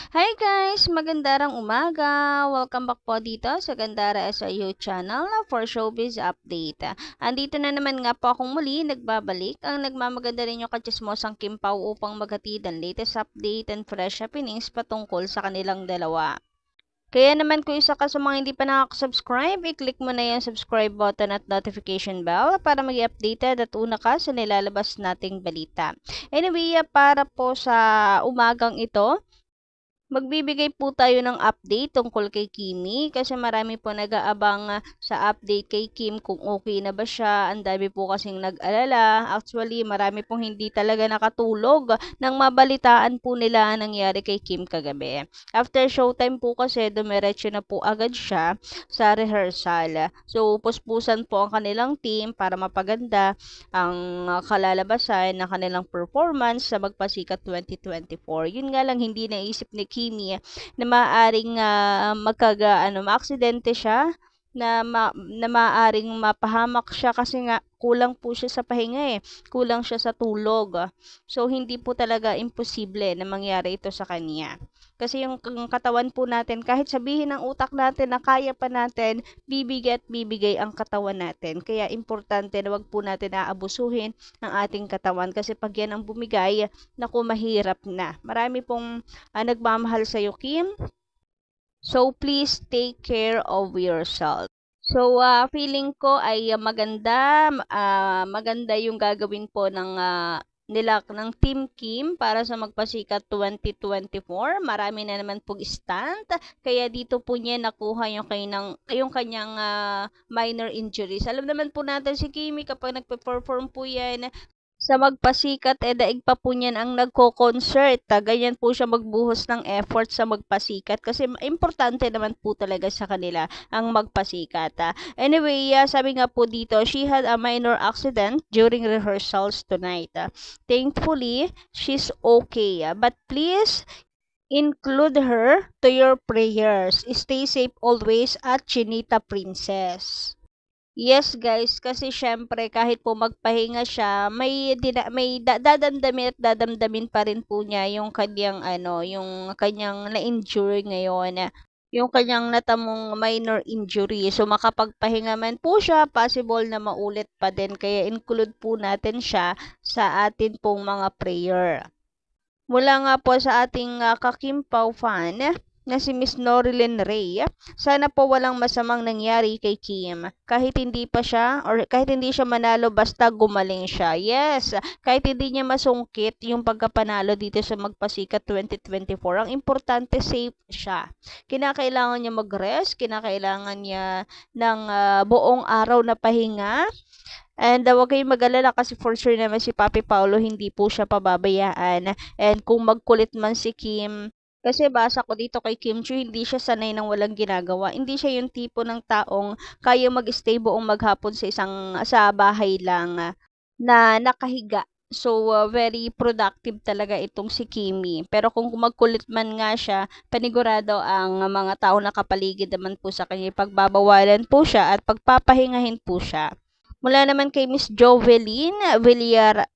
Hi guys! Magandang umaga! Welcome back po dito sa Gandara SIU channel for Showbiz Update. Andito na naman nga po akong muli nagbabalik ang nagmamaganda rin yung katsismosang Kim Pao upang maghatid ang latest update and fresh happenings patungkol sa kanilang dalawa. Kaya naman kung isa ka sa mga hindi pa nakaka-subscribe, i-click mo na yung subscribe button at notification bell para maging updated at una ka sa nilalabas nating balita. Anyway, para po sa umagang ito, magbibigay po tayo ng update tungkol kay Kimi kasi marami po nag-aabang sa update kay Kim kung okay na ba siya. Ang dami po kasing nag-alala. Actually, marami pong hindi talaga nakatulog nang mabalitaan po nila ang nangyari kay Kim kagabi. After showtime po kasi, dumiretso na po agad siya sa rehearsal. So, puspusan po ang kanilang team para mapaganda ang kalalabasan ng kanilang performance sa Magpasikat 2024. Yun nga lang hindi naisip ni Kimi na maaring maaksidente siya na maaring mapahamak siya kasi nga kulang po siya sa pahinga kulang siya sa tulog. So hindi po talaga imposible na mangyari ito sa kanya. Kasi yung katawan po natin, kahit sabihin ng utak natin na kaya pa natin, bibigay at bibigay ang katawan natin. Kaya importante na wag po natin aabusuhin ang ating katawan kasi pag yan ang bumigay, naku mahirap na. Marami pong nagmamahal sa iyo, Kim. So please take care of yourself. So feeling ko ay maganda yung gagawin po ng nila ng Team Kim para sa Magpasikat 2024. Marami na naman pong stunt. Kaya dito po niya nakuha yung kanyang minor injuries. Alam naman po natin si Kimi kapag nagpe-perform po yan sa Magpasikat, daig pa po niyan ang nagko-concert. Ganyan po siya magbuhos ng effort sa Magpasikat kasi importante naman po talaga sa kanila ang Magpasikat. Anyway, sabi nga po dito, she had a minor accident during rehearsals tonight. Thankfully, she's okay. But please, include her to your prayers. Stay safe always at Chinita Princess. Yes guys, kasi syempre kahit po magpahinga siya, dadamdamin at dadamdamin pa rin po niya yung kanyang yung kanyang na-injure ngayon, yung kanyang natamong minor injury. So makapagpahinga man po siya, possible na maulit pa din. Kaya include po natin siya sa atin pong mga prayer. Mula nga po sa ating Kakimpaw fan na si Miss Norilyn Ray, sana po walang masamang nangyari kay Kim. Kahit hindi pa siya or kahit hindi siya manalo basta gumaling siya. Yes, kahit hindi niya masungkit yung pagkapanalo dito sa Magpasikat 2024, ang importante safe siya. Kinakailangan niya mag-rest, kinakailangan niya ng buong araw na pahinga. And huwag kayong mag-alala kasi for sure naman si Papi Paolo hindi po siya pababayaan. And kung magkulit man si Kim, kasi basa ko dito kay Kim Chiu, hindi siya sanay ng walang ginagawa. Hindi siya yung tipo ng taong kaya mag-stay buong maghapon sa bahay lang na nakahiga. So, very productive talaga itong si Kimi. Pero kung magkulit man nga siya, panigurado ang mga tao nakapaligid naman po sa kanya. Pagbabawalan po siya at pagpapahingahin po siya. Mula naman kay Miss Jovelyn Villarojo,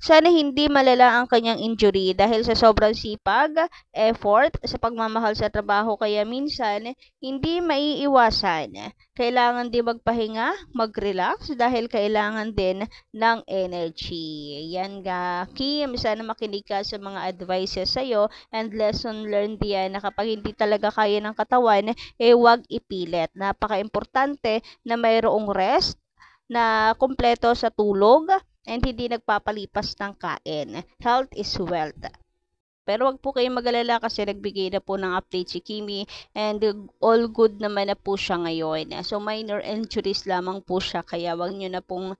sana hindi malala ang kanyang injury dahil sa sobrang sipag, effort sa pagmamahal sa trabaho kaya minsan hindi maiiwasan. Kailangan din magpahinga, mag-relax dahil kailangan din ng energy. Yan ga, Kim, sana makinig ka sa mga advices sa'yo and lesson learned yan na kapag hindi talaga kaya ng katawan, huwag ipilit. Napaka-importante na mayroong rest na kumpleto sa tulog and hindi nagpapalipas ng kain. Health is wealth. Pero wag po kayong mag-alala kasi nagbigay na po ng update si Kimi and all good naman na po siya ngayon. So minor injuries lamang po siya kaya wag niyo na pong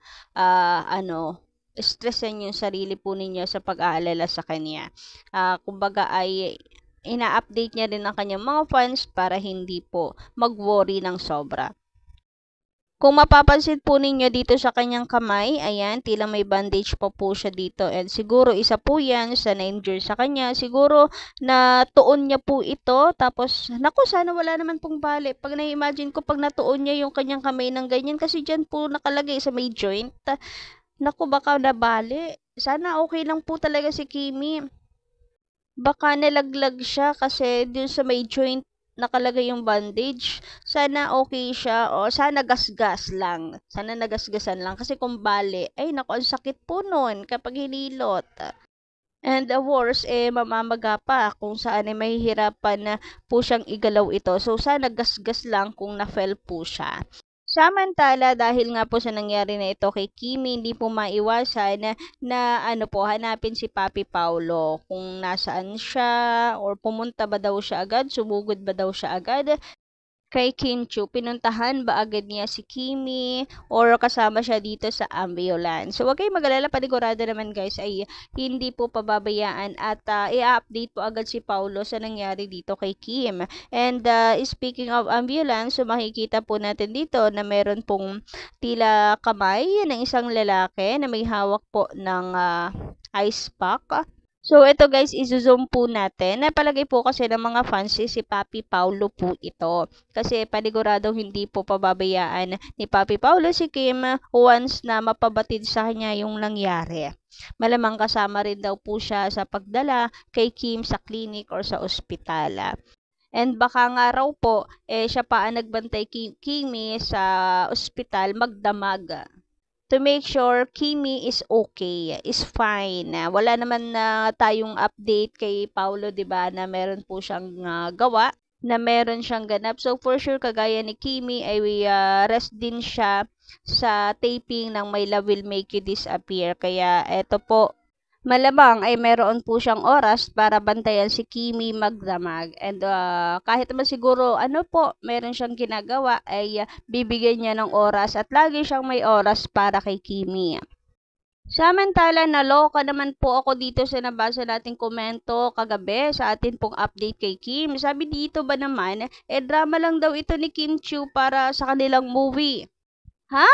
stressan yung sarili po ninyo sa pag-aalala sa kanya. Kumbaga ay ina-update niya din ang kanyang mga fans para hindi po mag-worry ng sobra. Kung mapapansin po ninyo dito sa kanyang kamay, ayan, tila may bandage pa po siya dito. And siguro isa po yan sa na-injure sa kanya. Siguro na tuon niya po ito. Tapos, naku, sana wala naman pong bali. Pag na-imagine ko, pag natuon niya yung kanyang kamay ng ganyan, kasi dyan po nakalagay sa may joint. Naku, baka nabali. Sana okay lang po talaga si Kimi. Baka nalaglag siya kasi dun sa may joint nakalagay yung bandage. Sana okay siya o sana gasgas lang. Sana nagasgasan lang kasi kung bali, ay naku, ang sakit po nun kapag hinilot. And the worst, mamamaga pa kung saan mahihirapan na po siyang igalaw ito. So, sana gasgas lang kung na-fell po siya. Samantala, dahil nga po sa nangyari na ito kay Kimi, hindi po maiwasan na ano po, hanapin si Papi Paulo kung nasaan siya or pumunta ba daw siya agad, sumugod ba daw siya agad kay Kim Chiu. Pinuntahan ba agad niya si Kimi or kasama siya dito sa ambulance. So, wag kayong mag-alala, panigurado naman guys ay hindi po pababayaan at i-update po agad si Paulo sa nangyari dito kay Kim. And speaking of ambulance, so makikita po natin dito na meron pong tila kamay ng isang lalaki na may hawak po ng ice pack. So, ito guys, izo-zoom po natin. Napalagay po kasi ng mga fans si Papi Paulo po ito. Kasi paniguradong hindi po pababayaan ni Papi Paulo si Kim once na mapabatid sa kanya yung nangyari. Malamang kasama rin daw po siya sa pagdala kay Kim sa clinic or sa ospital. And baka nga raw po, siya pa ang nagbantay kay Kimi sa ospital magdamag to make sure Kimi is okay, is fine. Wala naman na tayong update kay Paulo, 'di ba, na meron po siyang gawa, na meron siyang ganap. So for sure kagaya ni Kimi ay rest din siya sa taping ng My Love Will Make You Disappear. Kaya eto po, malamang ay meron po siyang oras para bantayan si Kimi magdamag. And kahit naman siguro ano po, meron siyang ginagawa ay bibigyan niya ng oras at lagi siyang may oras para kay Kimi. Samantala, naloka naman po ako dito sa nabasa nating komento kagabi sa atin pong update kay Kim. Sabi dito ba naman, drama lang daw ito ni Kim Chiu para sa kanilang movie. Ha?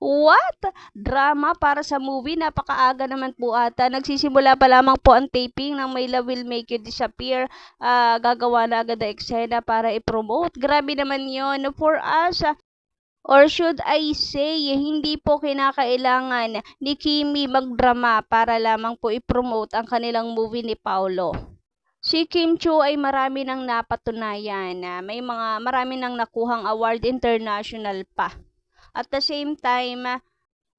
What? Drama para sa movie? Napakaaga naman po ata. Nagsisimula pa lamang po ang taping ng My Love Will Make You Disappear. Gagawa na agad ang eksena para i-promote. Grabe naman yon for us. Or should I say, hindi po kinakailangan ni Kimi magdrama para lamang po i-promote ang kanilang movie ni Paulo. Si Kim Chiu ay marami nang napatunayan. Marami nang nakuhang award international pa. At the same time,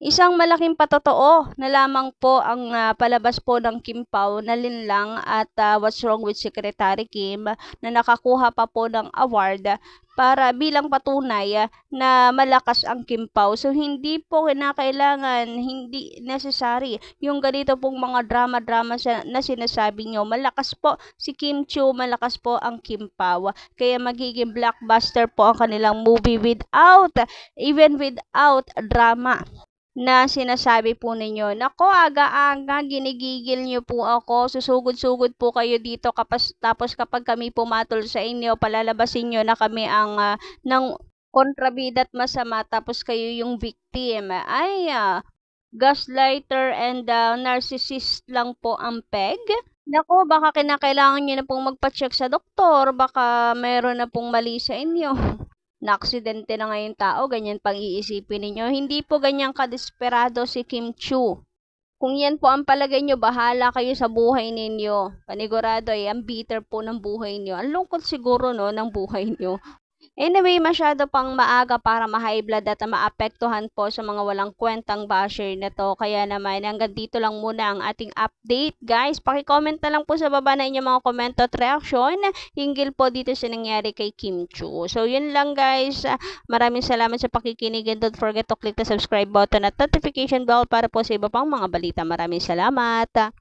isang malaking patotoo na lamang po ang palabas po ng Kim Pao na linlang at What's Wrong with Secretary Kim na nakakuha pa po ng award para bilang patunay na malakas ang Kim Pao. So, hindi po kinakailangan, hindi necessary yung ganito pong mga drama-drama na sinasabi nyo. Malakas po si Kim Chiu, malakas po ang Kim Pao. Kaya magiging blockbuster po ang kanilang movie even without drama na sinasabi po ninyo. Nako, aga-aga, ginigigil nyo po ako. Susugod-sugod po kayo dito. Tapos kapag kami pumatol sa inyo, palalabasin nyo na kami ang ng kontrabida at masama. Tapos kayo yung victim. Ay, gaslighter and narcissist lang po ang peg. Nako, baka kinakailangan nyo na pong magpa-check sa doktor. Baka meron na pong mali sa inyo. Na-aksidente na ngayong tao, ganyan pang iisipin ninyo. Hindi po ganyang kadesperado si Kim Chiu. Kung yan po ang palagay nyo, bahala kayo sa buhay ninyo. Panigurado ay ang bitter po ng buhay nyo. Ang lungkot siguro no, ng buhay nyo. Anyway, masyado pang maaga para ma-high blood at maapektuhan po sa mga walang kwentang basher na to. Kaya naman, hanggang dito lang muna ang ating update. Guys, pakicomment na lang po sa baba na inyong mga comment at reaction hinggil po dito sa nangyari kay Kim Chiu. So, yun lang guys. Maraming salamat sa pakikinig and don't forget to click the subscribe button at notification bell para po sa iba pang mga balita. Maraming salamat.